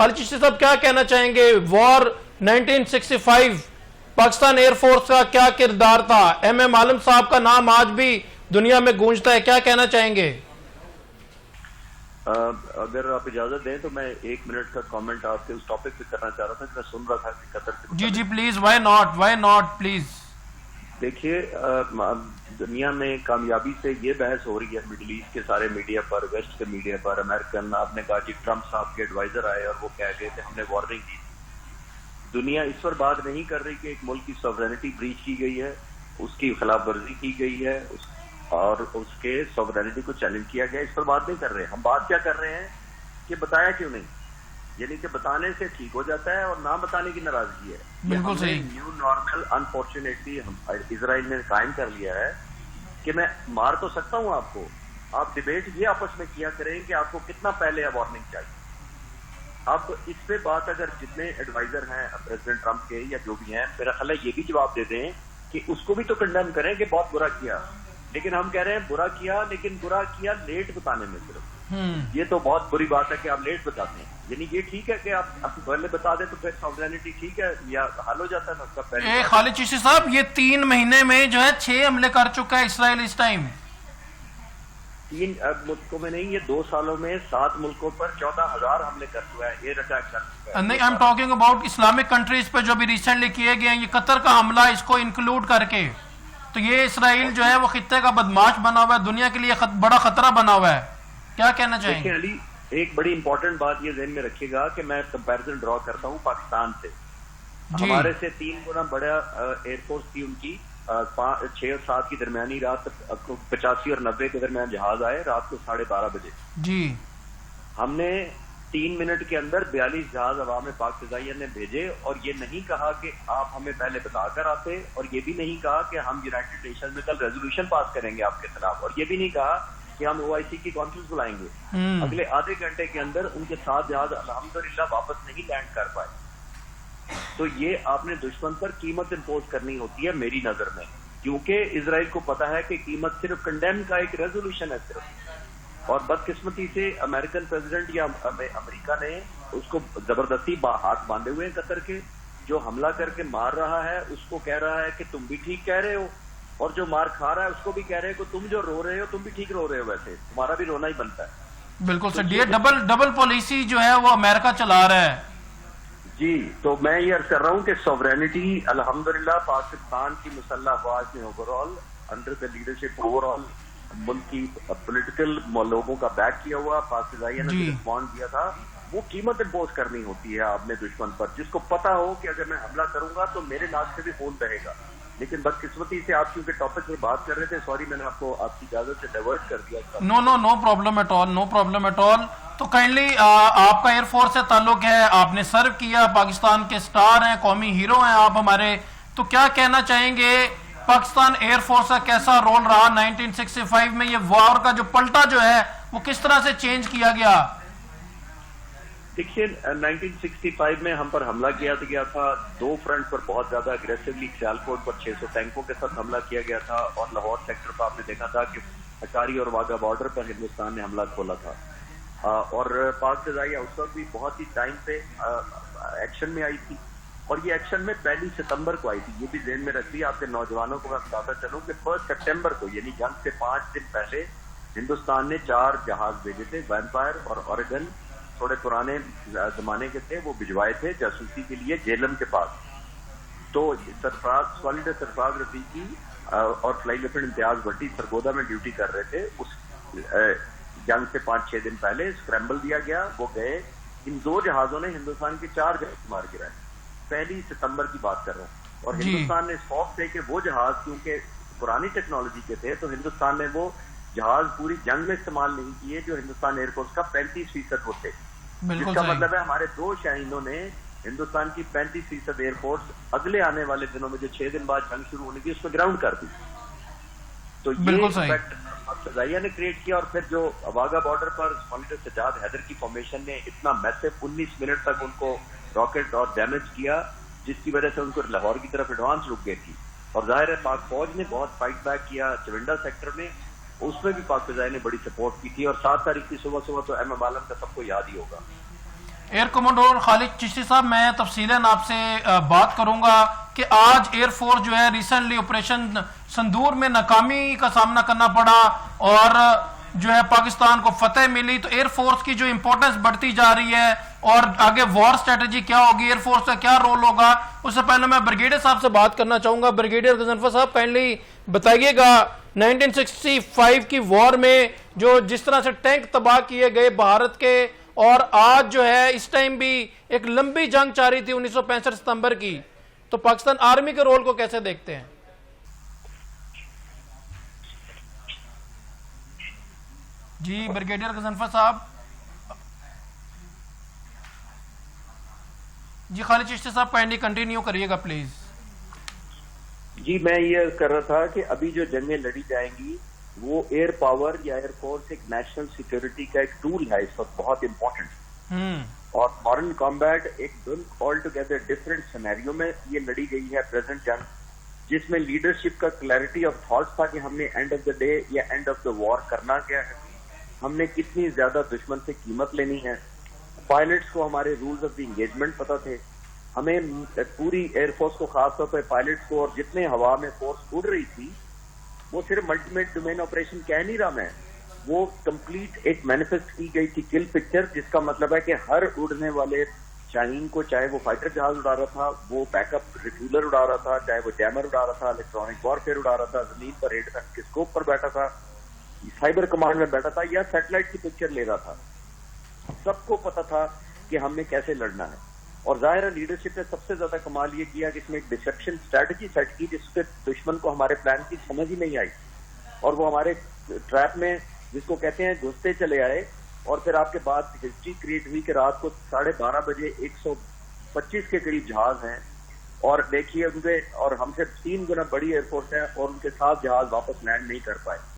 खालिद चिश्ती साहब क्या कहना चाहेंगे, वॉर 1965 पाकिस्तान एयर फोर्स का क्या किरदार था? MM आलम साहब का नाम आज भी दुनिया में गूंजता है, क्या कहना चाहेंगे? अगर आप इजाजत दें तो मैं 1 मिनट का कमेंट आपके उस टॉपिक पे करना चाह रहा था कि मैं सुन रहा था कि कतर से जी प्लीज, व्हाई नॉट प्लीज। देखिए, दुनिया में कामयाबी से ये बहस हो रही है मिडिल ईस्ट के सारे मीडिया पर, वेस्ट के मीडिया पर, अमेरिकन, आपने कहा कि ट्रंप साहब के एडवाइजर आए और वो कह गए थे हमने वार्निंग दी। दुनिया इस पर बात नहीं कर रही कि एक मुल्क की सॉवरेनिटी ब्रीच की गई है, उसकी खिलाफ वर्जी की गई है और उसके सॉवरेनिटी को चैलेंज किया गया, इस पर बात नहीं कर रहे। हम बात क्या कर रहे हैं कि बताया क्यों नहीं, यानी कि बताने से ठीक हो जाता है और ना बताने की नाराजगी है। बिल्कुल सही। न्यू नॉर्मल अनफॉर्चुनेटली इजराइल ने कायम कर लिया है कि मैं मार तो सकता हूं आपको, आप डिबेट ये आपस में किया करें कि आपको कितना पहले वार्निंग चाहिए। अब इस पे बात अगर जितने एडवाइजर हैं प्रेसिडेंट ट्रंप के या जो भी हैं, मेरा ख्याल है ये भी जवाब दे दें कि उसको भी तो कंडेम करें कि बहुत बुरा किया, लेकिन हम कह रहे हैं बुरा किया, लेकिन बुरा किया लेट बताने में सिर्फ। ये तो बहुत बुरी बात है कि आप लेट बताते हैं, यानी ये ठीक है कि आप पहले बता दें तो फिर सॉवरेनिटी ठीक है या हल हो जाता है ना उसका पहले। खालिद चिश्ती साहब, ये 3 महीने में जो है 6 हमले कर चुका है इसराइल इस टाइम। 3 मुल्कों में नहीं, ये 2 सालों में 7 मुल्कों पर 14,000 हमले कर चुका है, एयर अटैक कर चुका है। नहीं, I am talking about Islamic countries पे जो भी रिसेंटली किए गए हैं, ये कतर का हमला इसको इंक्लूड करके, तो ये इसराइल जो है वो खित्ते का बदमाश बना हुआ है, दुनिया के लिए बड़ा खतरा बना हुआ है, क्या कहना चाहेंगे? अली, एक बड़ी इंपॉर्टेंट बात ये ध्यान में रखिएगा कि मैं कंपैरिजन ड्रॉ करता हूँ पाकिस्तान से। हमारे से 3 गुना बड़ा एयरफोर्स थी उनकी, 6 और 7 की दरमियानी रात 85 और 90 के दरमियान जहाज आए रात को 12:30 बजे जी। हमने 3 मिनट के अंदर 42 जहाज हवा में पाक फिजाइया ने भेजे और ये नहीं कहा कि आप हमें पहले बताकर आते, और ये भी नहीं कहा कि हम यूनाइटेड नेशन में कल रेजोल्यूशन पास करेंगे आपके खिलाफ, और ये भी नहीं कहा कि हम OIC की कॉन्फ्रेंस बुलाएंगे। अगले आधे घंटे के अंदर उनके 7 जहाज अल्हम्दुलिल्लाह वापस नहीं लैंड कर पाए। तो ये आपने दुश्मन पर कीमत इम्पोज करनी होती है मेरी नजर में, क्योंकि इजराइल को पता है कि कीमत सिर्फ कंडेम का एक रेजोल्यूशन है सिर्फ, और बदकिस्मती से अमेरिकन प्रेसिडेंट या अमेरिका ने उसको जबरदस्ती हाथ बांधे हुए हैं कतर के, जो हमला करके मार रहा है उसको कह रहा है कि तुम भी ठीक कह रहे हो, और जो मार खा रहा है उसको भी कह रहे हैं कि तुम जो रो रहे हो तुम भी ठीक रो रहे हो, वैसे तुम्हारा भी रोना ही बनता है। बिल्कुल सर, ये डबल पॉलिसी जो है वो अमेरिका चला रहा है जी। तो मैं ये अर्ज कर रहा हूँ कि सॉवरेनिटी अल्हम्दुलिल्लाह पाकिस्तान की मुसल्लह अफवाज ने overall under the leadership overall मुल्क की पॉलिटिकल लोगों का बैक किया हुआ, पाकिस्तान ने रिस्पॉन्ड किया था। वो कीमत इम्पोज करनी होती है आपने दुश्मन पर, जिसको पता हो कि अगर मैं हमला करूंगा तो मेरे नाक से भी खून बहेगा। लेकिन बदकिस्मती से आप क्योंकि टॉपिक पर बात कर रहे थे, सॉरी मैंने आपको आपकी इजाजत से डाइवर्ट कर दिया। No problem at all. तो काइंडली आपका एयरफोर्स से ताल्लुक है, आपने सर्व किया, पाकिस्तान के स्टार हैं, कौमी हीरो हैं आप हमारे, तो क्या कहना चाहेंगे पाकिस्तान एयरफोर्स का कैसा रोल रहा 1965 में? ये वॉर का जो पलटा जो है वो किस तरह से चेंज किया गया? देखिए 1965 में हम पर हमला किया गया था 2 फ्रंट पर बहुत ज्यादा अग्रेसिवली। सियालकोट पर 600 टैंकों के साथ हमला किया गया था, और लाहौर सेक्टर पर आपने देखा था कि अटारी और वाघा बॉर्डर पर हिंदुस्तान ने हमला खोला था, और पाक फिजाइया उस वक्त भी बहुत ही टाइम पे एक्शन में आई थी, और ये एक्शन में 1 सितंबर को आई थी। ये भी ध्यान में रखिए, आपके नौजवानों को मैं बताता चलूं कि 1 सितंबर को यानी जंग से 5 दिन पहले हिंदुस्तान ने 4 जहाज भेजे थे, वैम्पायर और ऑरेगन, थोड़े पुराने जमाने के थे, वो भिजवाए थे जासूसी के लिए जेलम के पास। तो सरफराज रफीकी और फ्लाई लेफ्टिनेंट इम्तियाज भट्टी सरगोदा में ड्यूटी कर रहे थे। उस जंग से 5-6 दिन पहले स्क्रैम्बल दिया गया, वो गए, इन 2 जहाजों ने हिंदुस्तान के 4 जहाज मार गिराए। 1 सितंबर की बात कर रहा हूँ, और हिंदुस्तान ने शौक थे कि वो जहाज क्योंकि पुरानी टेक्नोलॉजी के थे, तो हिंदुस्तान ने वो जहाज पूरी जंग में इस्तेमाल नहीं किए जो हिंदुस्तान एयरफोर्स का 35% होते, जिसका मतलब है हमारे 2 शाहीनों ने हिंदुस्तान की 35% एयरफोर्स अगले आने वाले दिनों में जो 6 दिन बाद जंग शुरू होने की उसमें ग्राउंड कर दी। तो ये इफेक्ट फिजाइया ने क्रिएट किया, और फिर जो वाघा बॉर्डर पर मॉनिटर सज्जाद हैदर की फॉर्मेशन ने इतना मैसिव 19 मिनट तक उनको रॉकेट और डैमेज किया, जिसकी वजह से उनको लाहौर की तरफ एडवांस रुक गई थी। और जाहिर है पाक फौज ने बहुत फाइट बैक किया चविंडा सेक्टर में, उसमें भी पाक फिजाइया ने बड़ी सपोर्ट की थी। और 7 तारीख की सुबह तो MM आलम का सबको याद ही होगा। एयर कमांडर खालिद चिश्ती साहब, मैं तफसीलन आपसे बात करूंगा कि आज एयर फोर्स जो है रिसेंटली ऑपरेशन संदूर में नाकामी का सामना करना पड़ा और जो है पाकिस्तान को फतेह मिली, तो एयर फोर्स की जो इंपॉर्टेंस बढ़ती जा रही है और आगे वॉर स्ट्रेटजी क्या होगी, एयर फोर्स का क्या रोल होगा। उससे पहले मैं ब्रिगेडियर साहब से बात करना चाहूंगा। ब्रिगेडियर गजनफर साहब, काइंडली बताइएगा 1965 की वॉर में जो जिस तरह से टैंक तबाह किए गए भारत के, और आज जो है इस टाइम भी एक लंबी जंग जारी थी 1965 सितंबर की, तो पाकिस्तान आर्मी के रोल को कैसे देखते हैं? जी ब्रिगेडियर गजनफर साहब। जी खालिद चिश्ती साहब, काइंडली कंटिन्यू करिएगा प्लीज। जी मैं ये कर रहा था कि अभी जो जंगें लड़ी जाएंगी वो एयर पावर या एयर फोर्स एक नेशनल सिक्योरिटी का एक टूल है, इस वक्त बहुत इंपॉर्टेंट। और फॉरेन कॉम्बैट एक ऑल टुगेदर डिफरेंट सिनेरियो में ये लड़ी गई है प्रेजेंट जंग, जिसमें लीडरशिप का क्लैरिटी ऑफ थॉट्स था कि हमने एंड ऑफ द डे या एंड ऑफ द वॉर करना क्या है, हमने कितनी ज्यादा दुश्मन से कीमत लेनी है। पायलट्स को हमारे रूल्स ऑफ द एंगेजमेंट पता थे, हमें पूरी एयरफोर्स को खासतौर पर पायलट्स को, और जितने हवा में फोर्स उड़ रही थी वो सिर्फ अल्टीमेट डोमेन ऑपरेशन कह नहीं रहा मैं, वो कंप्लीट एक मैनिफेस्ट की गई थी किल पिक्चर, जिसका मतलब है कि हर उड़ने वाले शाहीन को, चाहे वो फाइटर जहाज उड़ा रहा था, वो बैकअप रिफ्यूलर उड़ा रहा था, चाहे वो जैमर उड़ा रहा था, इलेक्ट्रॉनिक वॉरफेयर उड़ा रहा था, जमीन पर रेड के स्कोप पर बैठा था, साइबर कमांड में बैठा था या सैटेलाइट की पिक्चर ले रहा था, सबको पता था कि हमने कैसे लड़ना है। और जाहिर है लीडरशिप ने सबसे ज्यादा कमाल ये किया कि इसमें एक डिसेप्शन स्ट्रैटेजी सेट की जिससे दुश्मन को हमारे प्लान की समझ ही नहीं आई, और वो हमारे ट्रैप में, जिसको कहते हैं, घुसते चले आए। और फिर आपके बाद हिस्ट्री क्रिएट हुई कि रात को 12:30 बजे 125 के करीब जहाज हैं, और देखिए उनके और हमसे 3 गुना बड़ी एयरफोर्स है, और उनके साथ जहाज वापस लैंड नहीं कर पाए।